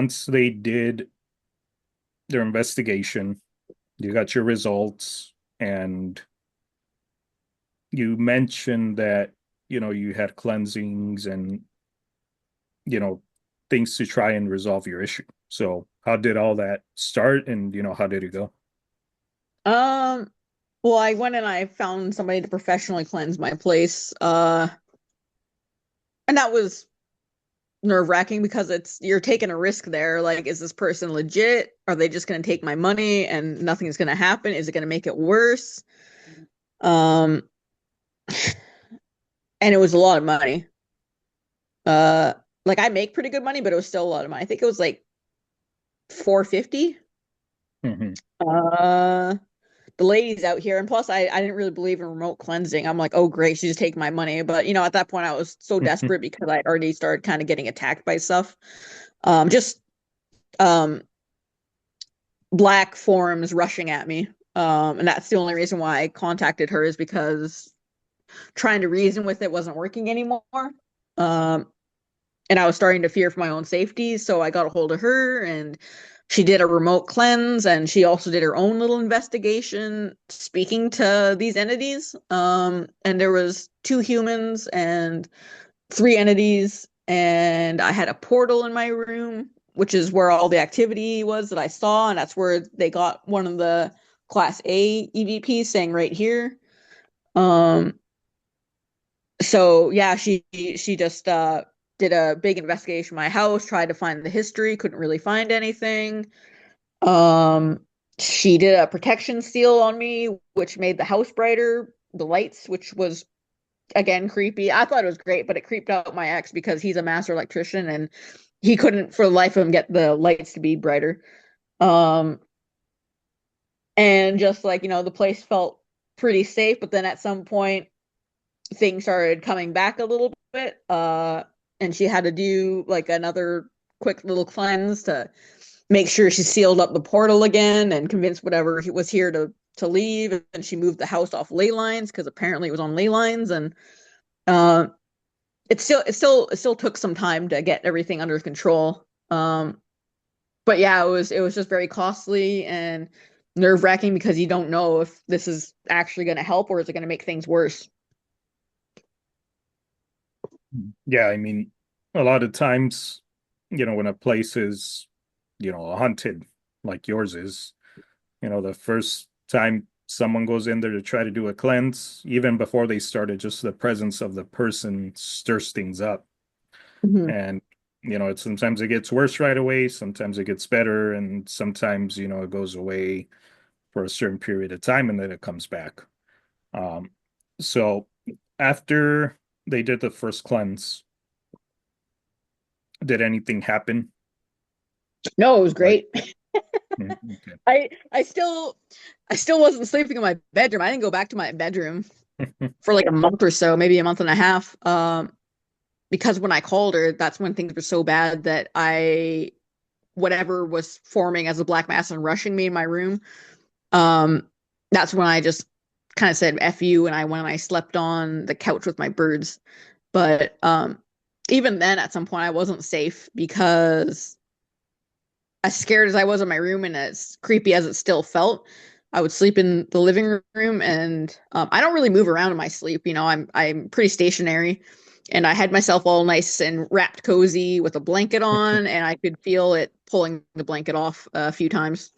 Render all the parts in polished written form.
once they did their investigation, you got your results, and you mentioned that, you had cleansings and, you know, things to try and resolve your issue. So, how did all that start and, how did it go? Um, well, I went and I found somebody to professionally cleanse my place. And that was nerve-wracking because you're taking a risk there. Like, is this person legit? Are they just going to take my money and nothing's going to happen? Is it going to make it worse? Um, and it was a lot of money. Uh, like I make pretty good money, but it was still a lot of money. I think it was like 450. Hmm. Uh, the ladies out here, and plus I didn't really believe in remote cleansing. I'm like, oh great, she just take my money. But at that point I was so desperate because I'd already started kind of getting attacked by stuff. Just um black forms rushing at me. And that's the only reason why I contacted her is because trying to reason with it wasn't working anymore. Um, and I was starting to fear for my own safety. So I got a hold of her and she did a remote cleanse and she also did her own little investigation speaking to these entities. And there was two humans and three entities, and I had a portal in my room, which is where all the activity was that I saw, and that's where they got one of the class A EVPs saying right here. Um, so yeah, she just did a big investigation of my house, tried to find the history, couldn't really find anything. Um, she did a protection seal on me, which made the house brighter, the lights, which was again creepy. I thought it was great, but it creeped out my ex because he's a master electrician and he couldn't for the life of him get the lights to be brighter. Um, and just like, the place felt pretty safe, but then at some point things started coming back a little bit. And she had to do like another quick little cleanse to make sure she sealed up the portal again and convinced whatever was here to leave. And she moved the house off ley lines because apparently it was on ley lines. And uh, it still took some time to get everything under control. But yeah, it was just very costly and nerve-wracking because you don't know if this is actually going to help or is it going to make things worse. Yeah, I mean, a lot of times, when a place is, haunted like yours is, the first time someone goes in there to try to do a cleanse, even before they started, just the presence of the person stirs things up. Mhm. And, sometimes it gets worse right away, sometimes it gets better, and sometimes, it goes away for a certain period of time and then it comes back. Um, so after they did the first cleanse, did anything happen? No, it was Like, great. okay. I still wasn't sleeping in my bedroom. I didn't go back to my bedroom for like a month or so, maybe a month and a half. Because when I called her, that's when things were so bad that whatever was forming as a black mass and rushing me in my room, um, that's when I just kind of said F you and I went and I slept on the couch with my birds. But even then at some point I wasn't safe because as scared as I was in my room and as creepy as it still felt, I would sleep in the living room and I don't really move around in my sleep. I'm pretty stationary, and I had myself all nice and wrapped cozy with a blanket on, and I could feel it pulling the blanket off a few times,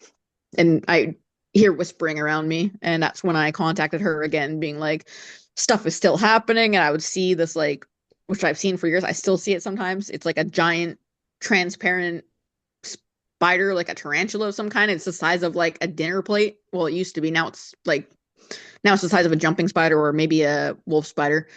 and I hear whispering around me, and that's when I contacted her again, being like, stuff is still happening, and I would see this like, which I've seen for years. I still see it sometimes. It's like a giant transparent spider, like a tarantula of some kind. It's the size of like a dinner plate. Well, it used to be. Now it's the size of a jumping spider or maybe a wolf spider.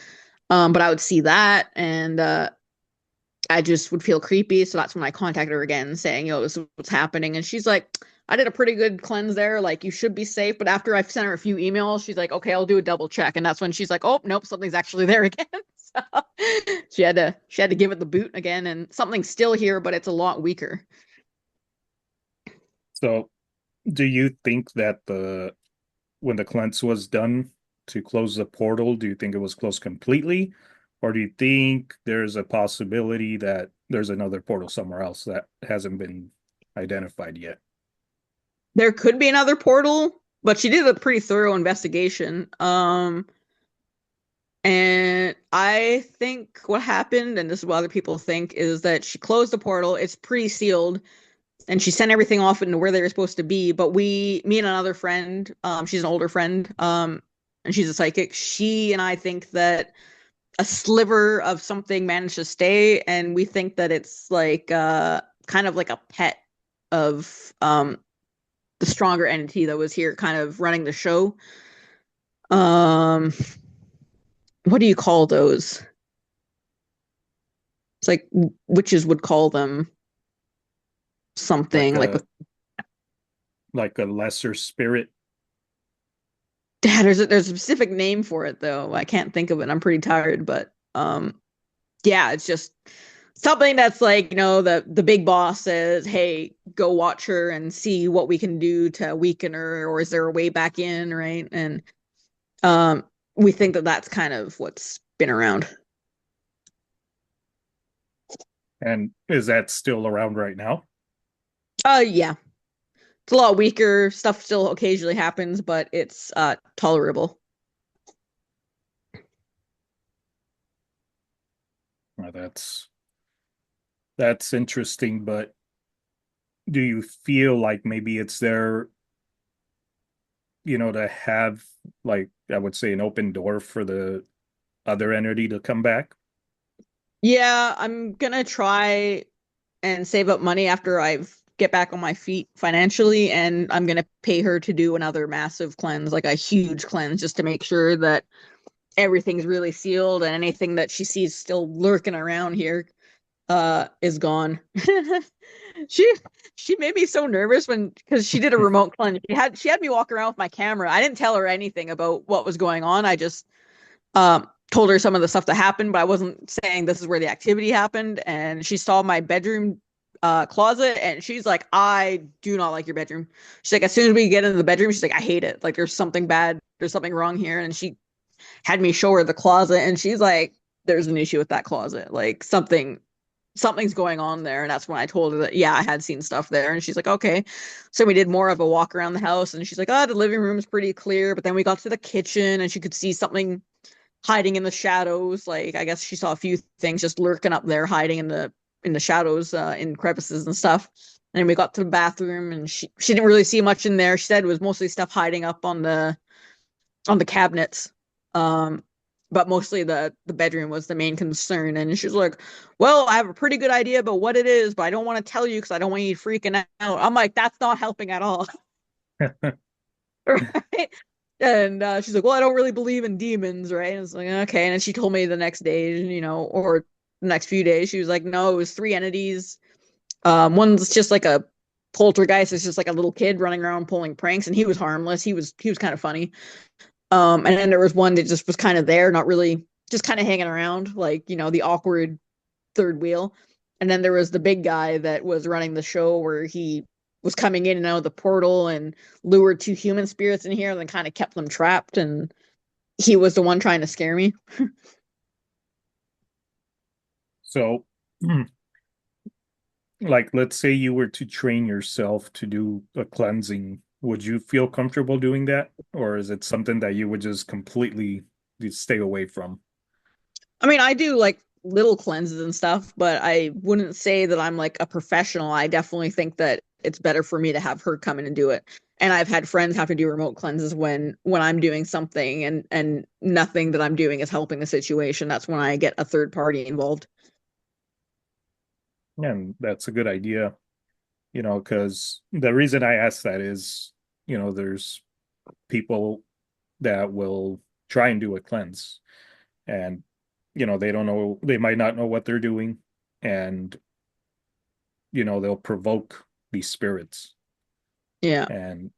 But I would see that and I just would feel creepy. So that's when I contacted her again saying, this is what's happening. And she's like, I did a pretty good cleanse there. Like, you should be safe. But after I've sent her a few emails, she's like, okay, I'll do a double check. And that's when she's like, oh, nope, something's actually there again. So she had to give it the boot again. And something's still here, but it's a lot weaker. So, do you think that when the cleanse was done to close the portal, do you think it was closed completely? Or do you think there's a possibility that there's another portal somewhere else that hasn't been identified yet. There could be another portal, but she did a pretty thorough investigation. And I think what happened, and this is what other people think, is that she closed the portal. It's pre-sealed, and she sent everything off into where they were supposed to be. But me and another friend, she's an older friend, and she's a psychic. She and I think that a sliver of something managed to stay, and we think that it's like kind of like a pet of the stronger entity that was here, kind of running the show. Um, what do you call those? It's like witches would call them Like something like a like a lesser spirit. yeah, there's a specific name for it though. I can't think of it. I'm pretty tired, but yeah, it's just something that's like, the big boss says, "Hey, go watch her and see what we can do to weaken her, or is there a way back in, right?" And um we think that that's kind of what's been around. And is that still around right now? Yeah. It's a lot weaker. Stuff still occasionally happens, but it's tolerable. Well, that's interesting, but do you feel like maybe it's there, to have, like, I would say, an open door for the other entity to come back? Yeah, I'm gonna try and save up money after I've get back on my feet financially, and I'm gonna pay her to do another massive cleanse, like a huge cleanse, just to make sure that everything's really sealed and anything that she sees still lurking around here is gone. She she made me so nervous when because she did a remote cleanse. She had me walk around with my camera. I didn't tell her anything about what was going on. I just told her some of the stuff that happened, but I wasn't saying this is where the activity happened. And she saw my bedroom closet, and she's like, "I do not like your bedroom." She's like, as soon as we get into the bedroom, she's like, "I hate it. Like there's something bad. There's something wrong here." And she had me show her the closet, and she's like, "There's an issue with that closet. Like something's going on there." And that's when I told her that, yeah, I had seen stuff there. And she's like, "Okay." So we did more of a walk around the house, and she's like, "Oh, the living room's pretty clear." But then we got to the kitchen, and she could see something hiding in the shadows. Like I guess she saw a few things just lurking up there, hiding in the shadows, in crevices and stuff. And we got to the bathroom, and she didn't really see much in there. She said it was mostly stuff hiding up on the cabinets. Um, but mostly the bedroom was the main concern. And she's like, "Well, I have a pretty good idea about what it is, but I don't want to tell you because I don't want you freaking out." I'm like, "That's not helping at all." Right? And she's like, "Well, I don't really believe in demons, right?" And it's like, okay. And then she told me the next day, or the next few days, she was like, "No, it was three entities. One's just like a poltergeist. It's just like a little kid running around pulling pranks, and he was harmless. He was kind of funny. And then there was one that just was kind of there, not really, just kind of hanging around, like, the awkward third wheel. And then there was the big guy that was running the show where he was coming in and out of the portal and lured two human spirits in here and then kind of kept them trapped. And he was the one trying to scare me. So, like, let's say you were to train yourself to do a cleansing, would you feel comfortable doing that? Or is it something that you would just completely stay away from? I mean, I do like little cleanses and stuff, but I wouldn't say that I'm like a professional. I definitely think that it's better for me to have her come in and do it. And I've had friends have to do remote cleanses when I'm doing something and nothing that I'm doing is helping the situation. That's when I get a third party involved. And that's a good idea, because the reason I ask that is, there's people that will try and do a cleanse and, they don't know, they might not know what they're doing. And, they'll provoke these spirits. Yeah. And,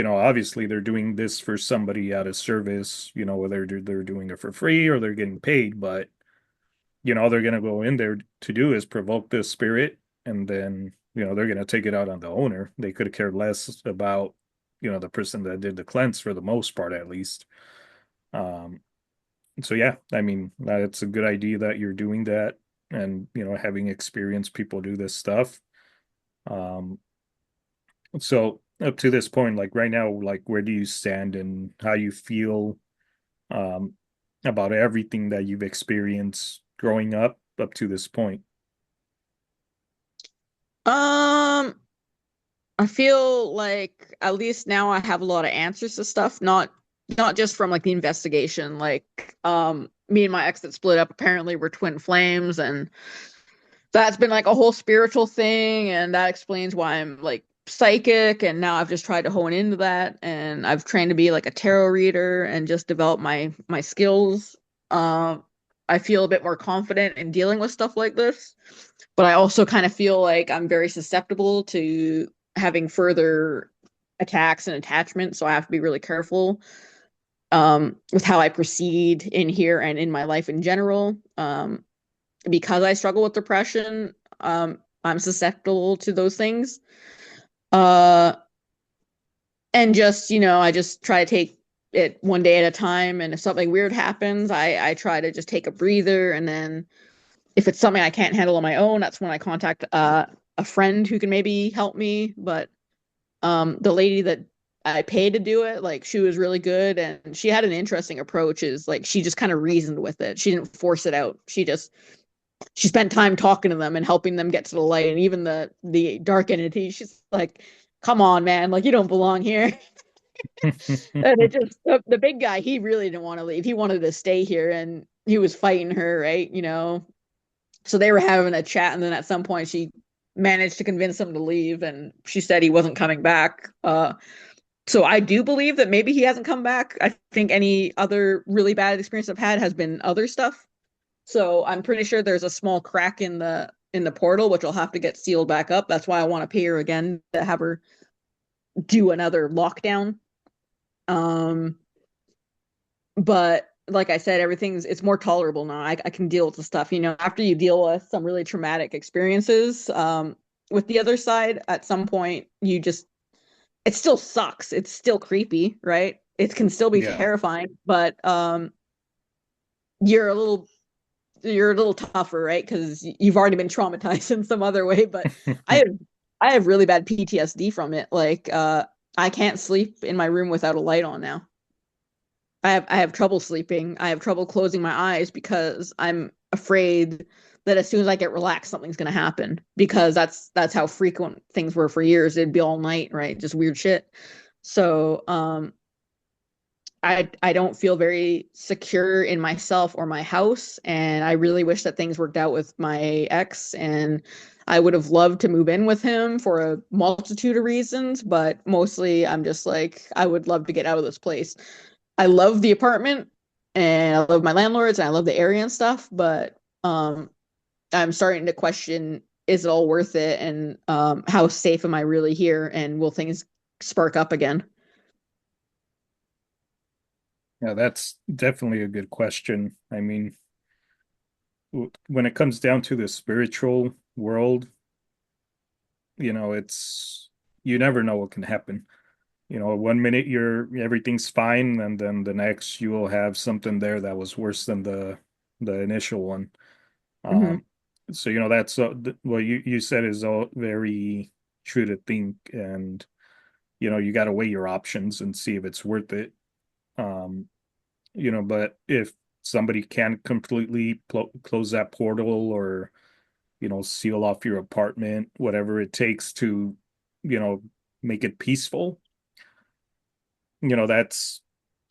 obviously they're doing this for somebody out of service, whether they're doing it for free or they're getting paid, but all they're going to go in there to do is provoke the spirit, and then they're going to take it out on the owner. They could have cared less about the person that did the cleanse, for the most part, at least. um so yeah, I mean, it's a good idea that you're doing that. and having experienced people do this stuff. Um, so up to this point, like right now, like where do you stand and how you feel um, about everything that you've experienced growing up to this point? Um, I feel like at least now I have a lot of answers to stuff, not just from like the investigation. Like, me and my ex that split up apparently were twin flames, and that's been like a whole spiritual thing, and that explains why I'm like psychic. And now I've just tried to hone into that, and I've trained to be like a tarot reader and just develop my skills. Um, I feel a bit more confident in dealing with stuff like this, but I also kind of feel like I'm very susceptible to having further attacks and attachments, so I have to be really careful with how I proceed in here and in my life in general. Because I struggle with depression, I'm susceptible to those things. Uh, and just, I just try to take it one day at a time. And if something weird happens, I try to just take a breather. And then if it's something I can't handle on my own, that's when I contact a friend who can maybe help me. But the lady that I paid to do it, like she was really good, and she had an interesting approach. Is like she just kind of reasoned with it. She didn't force it out. She spent time talking to them and helping them get to the light. And even the dark entity, she's like, "Come on, man! Like you don't belong here." And it just the big guy, he really didn't want to leave. He wanted to stay here, and he was fighting her, right? So they were having a chat, and then at some point she managed to convince him to leave, and she said he wasn't coming back. So I do believe that maybe he hasn't come back. I think any other really bad experience I've had has been other stuff. So I'm pretty sure there's a small crack in the portal, which will have to get sealed back up. That's why I want to pay her again to have her do another lockdown. Um, but like I said, it's more tolerable now. I can deal with the stuff. After you deal with some really traumatic experiences, with the other side, at some point it still sucks. It's still creepy, right? It can still be Yeah. terrifying, but you're a little you're a little tougher, right? Because you've already been traumatized in some other way. But I have I have really bad PTSD from it. Like I can't sleep in my room without a light on now. I have trouble sleeping. I have trouble closing my eyes because I'm afraid that as soon as I get relaxed, something's gonna happen. Because that's how frequent things were for years. It'd be all night, right? Just weird shit. So I don't feel very secure in myself or my house, and I really wish that things worked out with my ex, and I would have loved to move in with him for a multitude of reasons, but mostly I'm just like I would love to get out of this place. I love the apartment and I love my landlords and I love the area and stuff, but I'm starting to question, is it all worth it, and how safe am I really here, and will things spark up again? Yeah, that's definitely a good question. I mean, when it comes down to the spiritual world, it's you never know what can happen. One minute everything's fine, and then the next you will have something there that was worse than the initial one. Hmm. Um, so that's what you said is all very true to think, and you got to weigh your options and see if it's worth it. Um, but if somebody can completely close that portal or seal off your apartment, whatever it takes to you know make it peaceful, that's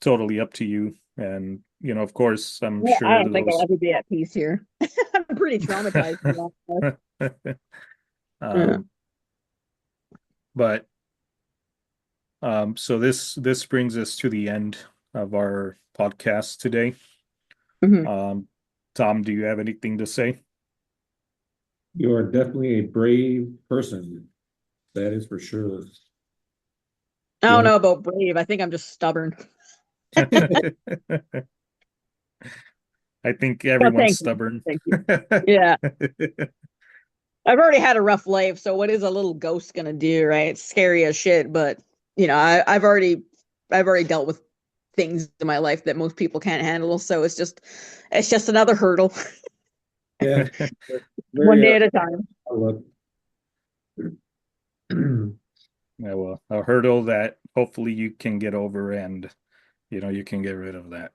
totally up to you. And of course, I'm Yeah, I sure don't think I'll those ever be at peace here. I'm pretty traumatized, to be honest. Yeah. um but so this brings us to the end of our podcast today. Hmm. um Tom, do you have anything to say? You are definitely a brave person. That is for sure. I The don't only know about brave. I think I'm just stubborn. I think Well, everyone's thank you. stubborn. Thank you. Yeah. I've already had a rough life, so what is a little ghost gonna do, right? It's scary as shit, but I've already dealt with things in my life that most people can't handle, so it's just another hurdle. Yeah. One Very day at a time. outlook. Yeah, well, a hurdle that hopefully you can get over and you can get rid of that.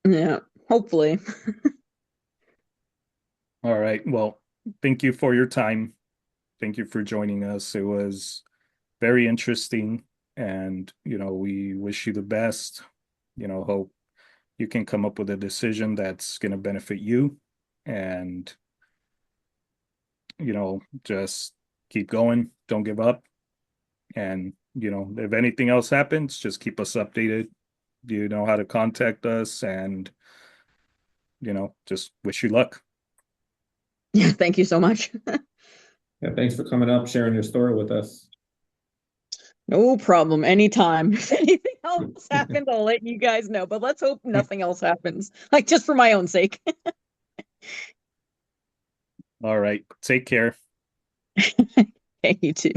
Yeah, hopefully. All right. Well, thank you for your time. Thank you for joining us. It was very interesting and we wish you the best. Hope you can come up with a decision that's going to benefit you and just keep going, don't give up, and if anything else happens, just keep us updated. You know how to contact us, and just wish you luck. Yeah, thank you so much. Yeah, thanks for coming up, sharing your story with us. No problem. Anytime. If anything else happens, I'll let you guys know. But let's hope nothing else happens. Like just for my own sake. All right, take care. Okay, you too.